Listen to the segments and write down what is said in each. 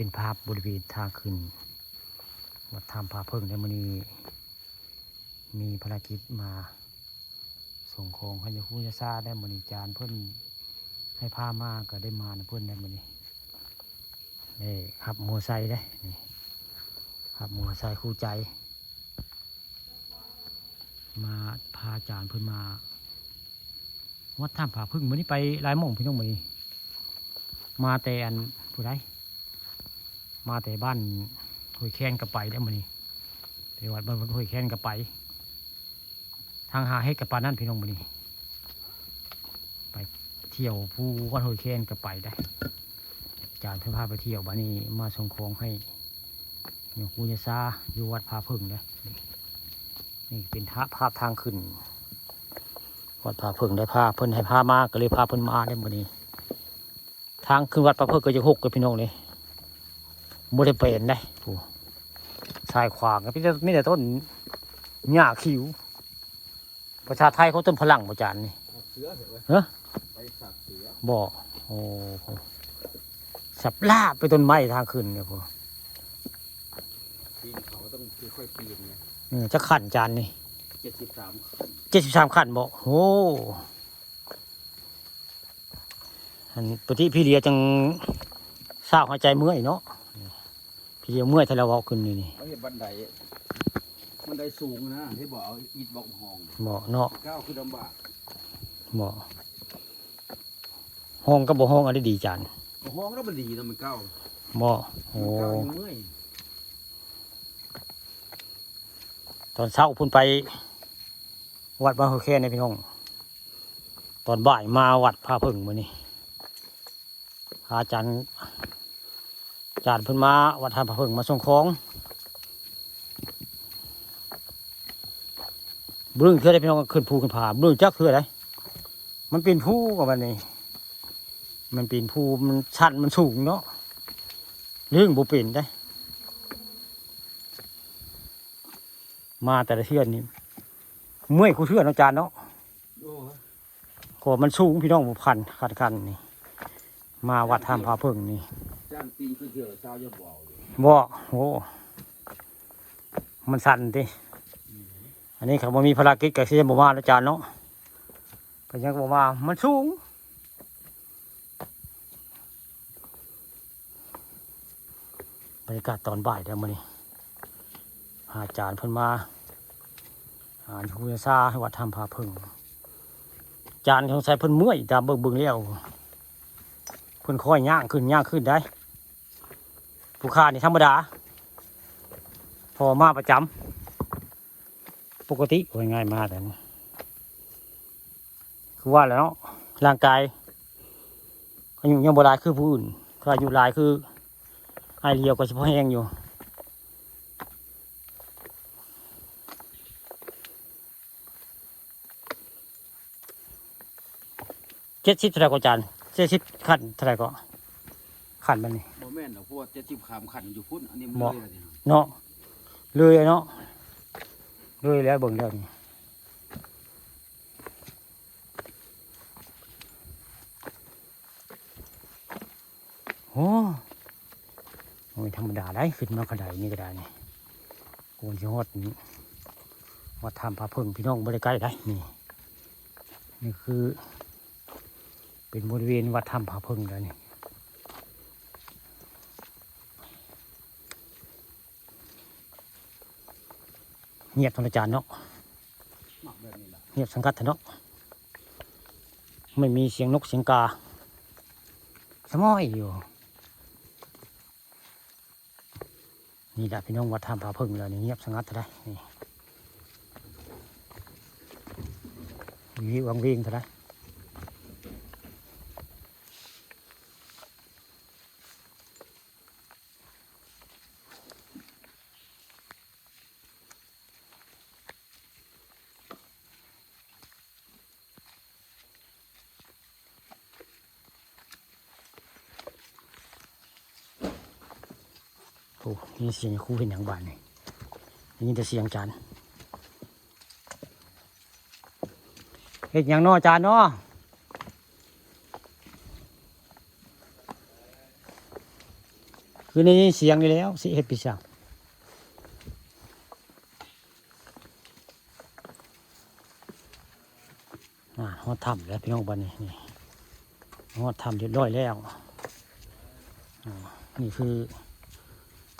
เป็นภาพบริเวณทางขึ้นวัดถ้ำผาเพิ่งในมื้อนี้มีภารกิจมาส่งของให้ยาคูยาซาได้มื้อนี้จานเพิ่นให้พามาก็ได้มานะเพิ่นได้มื้อนี้นี่ขับมอไซค์ได้นี่ขับมอไซค์คู่ใจมาพาจานเพิ่นมาวัดถ้ำผาพึ่งมื้อนี้ไปหลายหม่องพี่น้องมื้อนี้มาแต่อันผู้ใดมาแต่บ้านห้วยแค้นก็ไปได้มื้อนี้แต่วัดบ้านห้วยแค้นก็ไปทางหาเฮ็ดกับปานนั่นพี่น้องมื้อนี้ไปเที่ยวภูวัดห้วยแค้นก็ไปได้จานเพิ่นพาไปเที่ยวบัดนี้มาส่งของให้โยคูยาซาอยู่วัดผาพึ่งเด้อนี่เป็นภาพทางขึ้นวัดผาพึ่งได้พาเพิ่นให้พามาก็เลยพาเพิ่นมาได้มื้อนี้ทางขึ้นวัดผาพึ่งก็จะหกกับพี่น้องเลยบ่ได้เป็นได้ผู้ชายขวางก็มีแต่ต้นหญ้าขิวประชาไทยเขาต้นพลังบ่จานนี่เสือเหรอไปสับเสือบ่โอ้สับลาบไปต้นไม้ทางขึ้นเนี่ยพ่อปีนเขาต้องค่อยๆปีนไงจะขันจานนี่73 ขั้นบ่โอ้อันปฏิพี่เลียจังเศร้าหัวใจเมื่อยเนาะพี่เลียเมื่อยถ้าเราเอาขึ้นนี่เขาเห็นบันไดสูงนะที่บอกเอาอิฐบอกห้องบ่เนาะก้าวคือลำบากบ่ห้องก็บ่ห้องอันนี้ดีจานห้องแล้วมันดีนะมันก้าวบ่โอ้เมื่อยตอนเช้าพุ่นไปวัดบ้านหัวแค้นในพี่น้องตอนบ่ายมาวัดผาพึ่งมื้อนี้อาจารย์เพิ่นมาวัดถ้ำผาพึ่งมาส่งของบึ้งเทื่อได้พี่น้องขึ้นภูขึ้นผาบึ้งจักเทื่อได้มันเป็นภูกับมันนี่มันเป็นภูมันชันมันสูงเนาะเรื่องบ่เป็นได้มาแต่ละเทื่อนี่เมื่อยกูเทื่ออาจารย์เนาะขอมันสูงพี่น้องบ่พันขัดกันนี่มาวัดถ้ำผาพึ่งนี่จ้างปีนขึ้นเทื่อเช้าจะบ่โอ้มันสั่นติอันนี้เขาบ่มีภารกิจกับที่บ่มาอาจารย์เนาะก็ยังบ่มามันสูงบรรยากาศตอนบ่ายแล้วมื้อนี้อาจารย์เพิ่นมาโยคูยาซาวัดถ้ำผาพึ่งอาจารย์สงสัยเพิ่นเมื่อยตามเบิ่งแล้วเพิ่นค่อยย่างขึ้นได้ผู้ค้านี่ธรรมดาพอมาประจำปกติว่าง่ายมาแต่คือว่าแล้วเนาะร่างกายอายุยังบ่หลายคือผู้อื่นก็อายุหลายคือไอเลียวก็เฉพาะแห้งอยู่70เท่าไหร่ก็จาน70ขั้นเท่าไหร่ก็ขั้นมันนี่บ่แม่นดอกพวก70ขามขั้นอยู่พุ่นอันนี้มันเลยเนาะเลยเนาะเลยแล้วเบิ่งแล้วนี่โอ้ไม่ธรรมดาได้ขึ้นมาขนาดนี้ก็ได้นี่โกนชิฮอดนี้วัดถ้ำผาพึ่งพี่น้องบริใกล้ได้นี่คือเป็นบริเวณวัดถ้ำผาพึ่งแล้วนี่เงียบธรรมจารย์เนาะเงียบสังกัดเนาะไม่มีเสียงนกเสียงกาสมอยอยู่นี่แหละพี่น้องวัดถ้ำผาพึ่งแล้วนี่เงียบสังกัดเท่าไรนี่วังเวียงเท่าไรโอ้นี่เสียงคู่เป็นอย่างบานนี่นี่แต่เสียงจานเฮ็ดอย่างน้อจานเนาะ คือในเสียงนี่แล้วสิเฮ็ดปีศาจฮอดถ้ำแล้วพี่น้องบ้านนี้นี่ฮอดถ้ำเรียบร้อยแล้วนี่คือ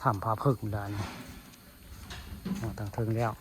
ถ้ำผาพึ่งด้านนี้ทางเทิงแล้ว